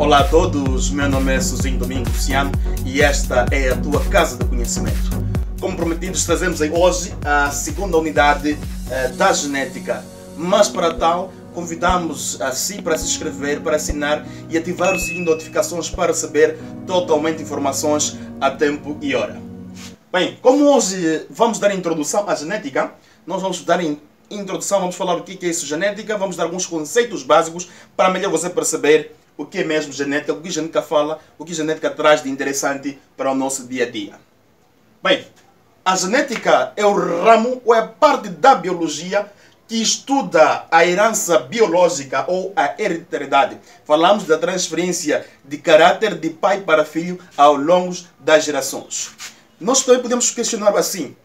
Olá a todos, meu nome é Suzinho Domingos Luciano e esta é a tua Casa de Conhecimento. Como prometidos, trazemos hoje a segunda unidade da genética, mas para tal convidamos a si para se inscrever, para assinar e ativar o sininho de notificações para receber totalmente informações a tempo e hora. Bem, como hoje vamos dar introdução à genética, nós vamos dar introdução, vamos falar o que é isso genética, vamos dar alguns conceitos básicos para melhor você perceber o que é mesmo genética, o que a genética fala, o que a genética traz de interessante para o nosso dia a dia. Bem, a genética é o ramo ou é a parte da biologia que estuda a herança biológica ou a hereditariedade. Falamos da transferência de caráter de pai para filho ao longo das gerações. Nós também podemos questionar assim: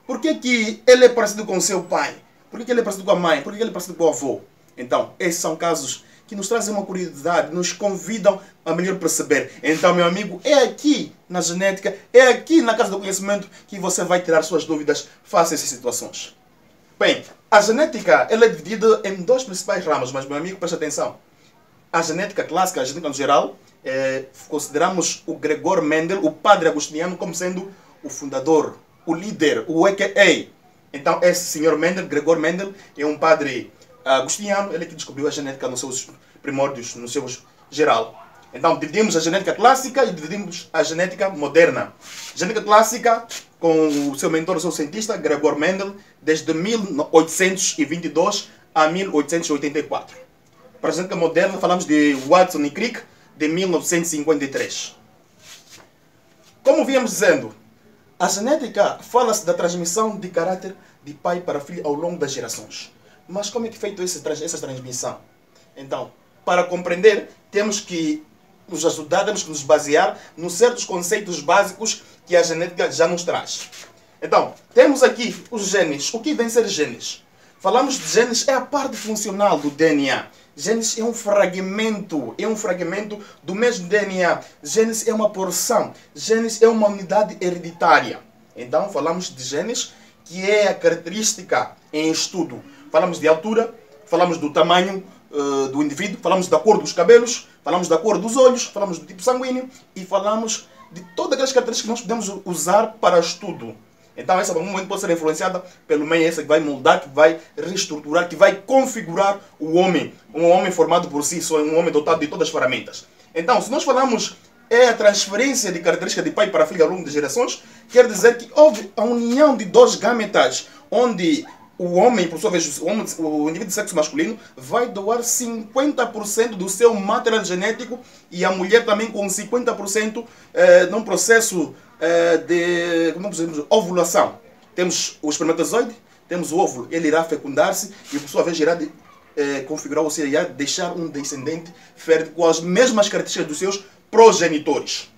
por que ele é parecido com o seu pai? Por que ele é parecido com a mãe? Por que ele é parecido com o avô? Então, esses são casos que nos trazem uma curiosidade, nos convidam a melhor perceber. Então, meu amigo, é aqui na genética, é aqui na Casa do Conhecimento que você vai tirar suas dúvidas face a essas situações. Bem, a genética ela é dividida em dois principais ramos, mas, meu amigo, preste atenção. A genética clássica, a genética no geral, consideramos o Gregor Mendel, o padre agostiniano, como sendo o fundador, o líder, o a.k.a. Então, esse senhor Mendel, Gregor Mendel, é um padre agostiniano, ele que descobriu a genética nos seus primórdios, no seu geral. Então, dividimos a genética clássica e dividimos a genética moderna. Genética clássica, com o seu mentor, o seu cientista, Gregor Mendel, desde 1822 a 1884. Para a genética moderna, falamos de Watson e Crick, de 1953. Como víamos dizendo, a genética fala-se da transmissão de caráter de pai para filho ao longo das gerações. Mas como é que é feita essa transmissão? Então, para compreender, temos que nos ajudar, temos que nos basear nos certos conceitos básicos que a genética já nos traz. Então, temos aqui os genes. O que vem ser genes? Falamos de genes, é a parte funcional do DNA. Genes é um fragmento do mesmo DNA. Genes é uma porção. Genes é uma unidade hereditária. Então, falamos de genes, que é a característica em estudo. Falamos de altura, falamos do tamanho do indivíduo, falamos da cor dos cabelos, falamos da cor dos olhos, falamos do tipo sanguíneo e falamos de todas aquelas características que nós podemos usar para estudo. Então essa momento pode ser influenciada pelo meio essa que vai moldar, que vai reestruturar, que vai configurar o homem. Um homem formado por si só, um homem dotado de todas as ferramentas. Então, se nós falamos a transferência de características de pai para filho ao longo das gerações, quer dizer que houve a união de dois gametas, onde o homem, por sua vez, o indivíduo de sexo masculino, vai doar 50% do seu material genético e a mulher também com 50% num processo de ovulação. Temos o espermatozoide, temos o óvulo, ele irá fecundar-se e, por sua vez, irá configurar, ou seja, irá deixar um descendente fértil com as mesmas características dos seus progenitores.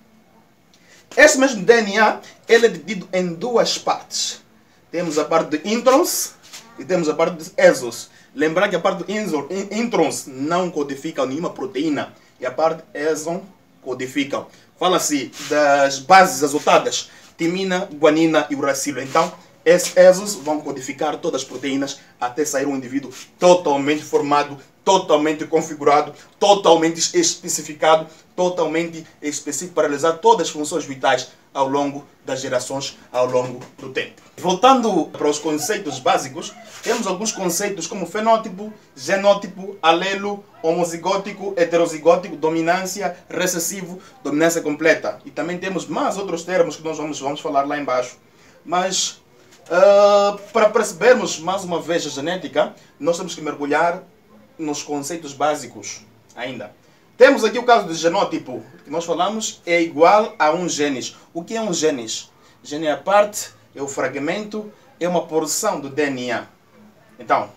Esse mesmo DNA ele é dividido em duas partes. Temos a parte de introns e temos a parte de exos. Lembrar que a parte de introns não codifica nenhuma proteína e a parte exon codifica. Fala-se das bases azotadas, timina, guanina e uracilo. Então, esses exos vão codificar todas as proteínas até sair um indivíduo totalmente formado, totalmente configurado, totalmente especificado, totalmente específico para realizar todas as funções vitais ao longo das gerações, ao longo do tempo. Voltando para os conceitos básicos, temos alguns conceitos como fenótipo, genótipo, alelo, homozigótico, heterozigótico, dominância, recessivo, dominância completa. E também temos mais outros termos que nós vamos falar lá embaixo. Mas, para percebermos mais uma vez a genética, nós temos que mergulhar nos conceitos básicos ainda. Temos aqui o caso do genótipo, que nós falamos é igual a um genes. O que é um genes? Gene é a parte, é o fragmento, é uma porção do DNA. Então,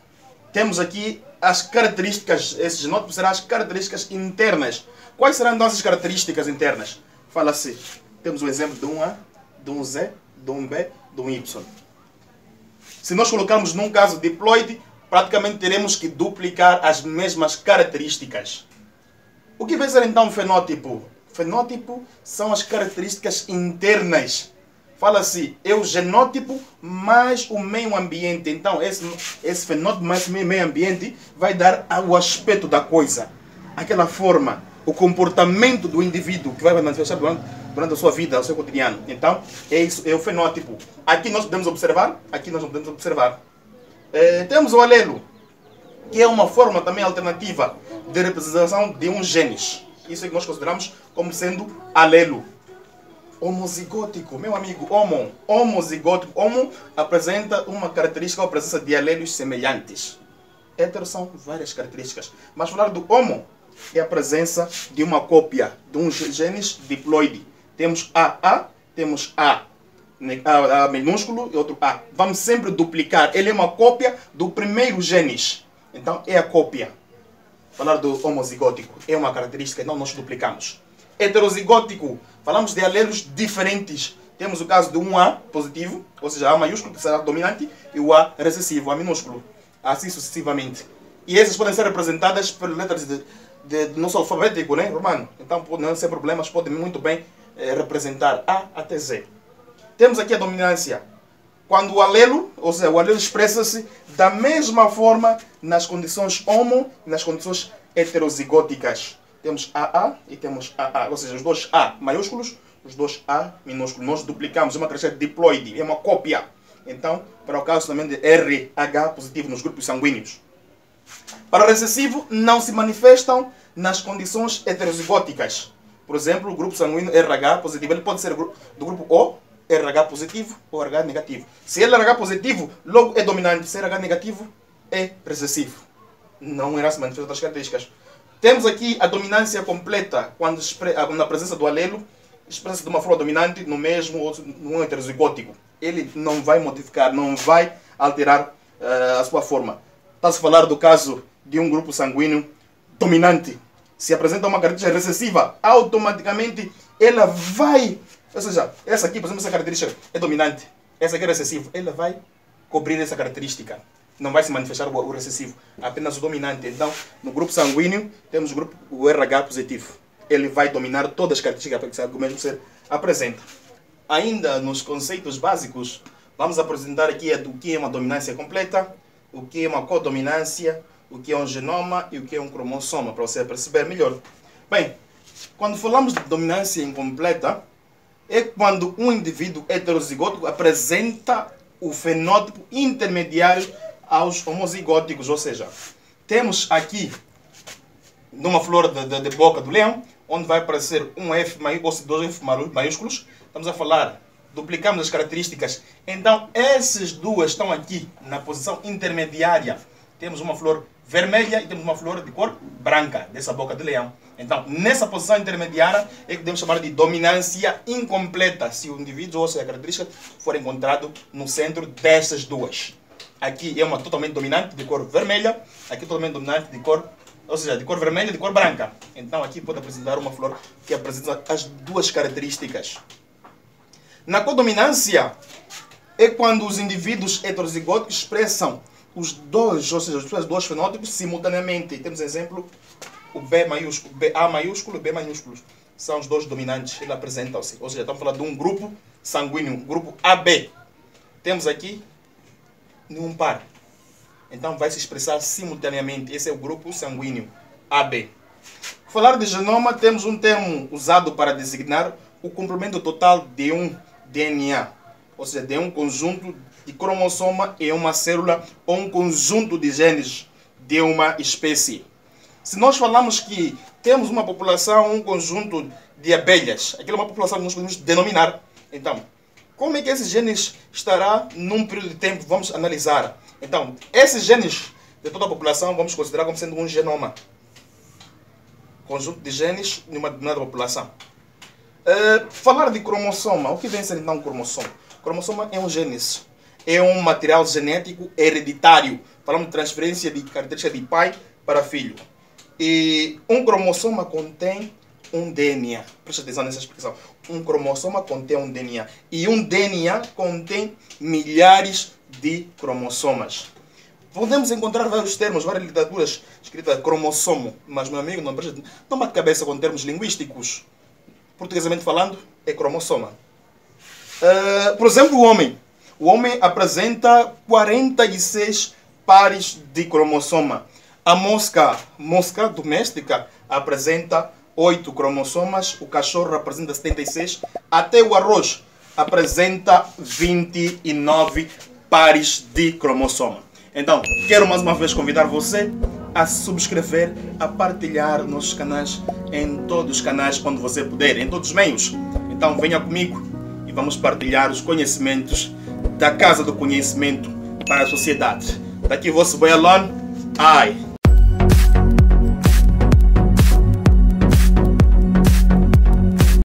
temos aqui as características, esse genótipo será as características internas. Quais serão nossas características internas? Fala-se, temos o exemplo de um A, de um Z, de um B, de um Y. Se nós colocarmos num caso diploide, praticamente teremos que duplicar as mesmas características. O que vai ser então o fenótipo? Fenótipo são as características internas. Fala-se, é o genótipo mais o meio ambiente. Então, esse fenótipo mais o meio ambiente vai dar o aspecto da coisa. Aquela forma, o comportamento do indivíduo que vai manifestar durante a sua vida, o seu cotidiano. Então, é isso, é o fenótipo. Aqui nós podemos observar, aqui nós não podemos observar. Temos o alelo, que é uma forma também alternativa de representação de um genes. Isso é que nós consideramos como sendo alelo. Homozigótico, meu amigo, homozigótico. Homo apresenta uma característica, a presença de alelos semelhantes. Hétero são várias características. Mas falar do homo é a presença de uma cópia de um genes diploide. Temos AA, temos A minúsculo e outro A. Vamos sempre duplicar. Ele é uma cópia do primeiro genes. Então é a cópia. Falar do homozigótico é uma característica, então nós duplicamos. Heterozigótico, falamos de alelos diferentes. Temos o caso de um A positivo, ou seja, A maiúsculo, que será dominante, e o A recessivo, A minúsculo. Assim sucessivamente. E essas podem ser representadas por letras do nosso alfabético, né, romano. Então, não ser problemas, podem muito bem representar A até Z. Temos aqui a dominância. Quando o alelo, ou seja, o alelo expressa-se da mesma forma nas condições homo e nas condições heterozigóticas. Temos AA e temos AA, ou seja, os dois A maiúsculos, os dois A minúsculos. Nós duplicamos, é uma característica diploide, é uma cópia. Então, para o caso também de RH positivo nos grupos sanguíneos. Para o recessivo, não se manifestam nas condições heterozigóticas. Por exemplo, o grupo sanguíneo RH positivo, ele pode ser do grupo O, RH positivo ou RH negativo. Se ele é RH positivo, logo é dominante. Se é RH negativo, é recessivo. Não irá se manifestar outras características. Temos aqui a dominância completa, quando na presença do alelo, expressa de uma forma dominante no mesmo ou no heterozigótico. Ele não vai modificar, não vai alterar a sua forma. Está-se a falar do caso de um grupo sanguíneo dominante. Se apresenta uma característica recessiva, automaticamente ela vai... Ou seja, essa aqui, por exemplo, essa característica é dominante. Essa aqui é recessiva. Ela vai cobrir essa característica. Não vai se manifestar o recessivo, apenas o dominante. Então, no grupo sanguíneo, temos o RH positivo. Ele vai dominar todas as características que o mesmo ser apresenta. Ainda nos conceitos básicos, vamos apresentar aqui o que é uma dominância completa, o que é uma codominância, o que é um genoma e o que é um cromossoma, para você perceber melhor. Bem, quando falamos de dominância incompleta, é quando um indivíduo heterozigótico apresenta o fenótipo intermediário aos homozigóticos, ou seja, temos aqui numa flor de boca do leão, onde vai aparecer um F maiúsculo, ou dois F maiúsculos. Estamos a falar, duplicamos as características. Então, essas duas estão aqui na posição intermediária. Temos uma flor vermelha e temos uma flor de cor branca, dessa boca de leão. Então, nessa posição intermediária é que podemos chamar de dominância incompleta, se o indivíduo ou se a característica for encontrado no centro dessas duas. Aqui é uma totalmente dominante de cor vermelha, aqui totalmente dominante de cor, ou seja, de cor vermelha e de cor branca. Então aqui pode apresentar uma flor que apresenta as duas características. Na codominância é quando os indivíduos heterozigóticos expressam os dois, ou seja, os dois fenótipos simultaneamente. Temos exemplo, o B maiúsculo, A maiúsculo e B minúsculo. São os dois dominantes, eles apresentam-se. Ou seja, estamos falando de um grupo sanguíneo, um grupo AB. Temos aqui um par. Então vai se expressar simultaneamente. Esse é o grupo sanguíneo AB. Falar de genoma, temos um termo usado para designar o comprimento total de um DNA. Ou seja, de um conjunto de cromossoma em uma célula ou um conjunto de genes de uma espécie. Se nós falamos que temos uma população, um conjunto de abelhas, aquilo é uma população que nós podemos denominar. Então, como é que esses genes estará num período de tempo? Vamos analisar. Então, esses genes de toda a população vamos considerar como sendo um genoma. Conjunto de genes de uma determinada população. Falar de cromossoma. O que vem a ser então um cromossoma? Cromossoma é um genes. É um material genético hereditário. Falamos de transferência de características de pai para filho. E um cromossoma contém um DNA. Presta atenção nessa explicação. Um cromossoma contém um DNA. E um DNA contém milhares de cromossomas. Podemos encontrar vários termos, várias literaturas escritas cromossomo. Mas, meu amigo, não bate cabeça com termos linguísticos. Portuguesamente falando, é cromossoma. Por exemplo, o homem. O homem apresenta 46 pares de cromossoma. A mosca doméstica apresenta 8 cromossomas, o cachorro apresenta 76, até o arroz apresenta 29 pares de cromossoma. Então, quero mais uma vez convidar você a se subscrever, a partilhar nossos canais em todos os canais onde você puder, em todos os meios. Então venha comigo e vamos partilhar os conhecimentos da Casa do Conhecimento para a sociedade. Daqui você vai alone. Ai.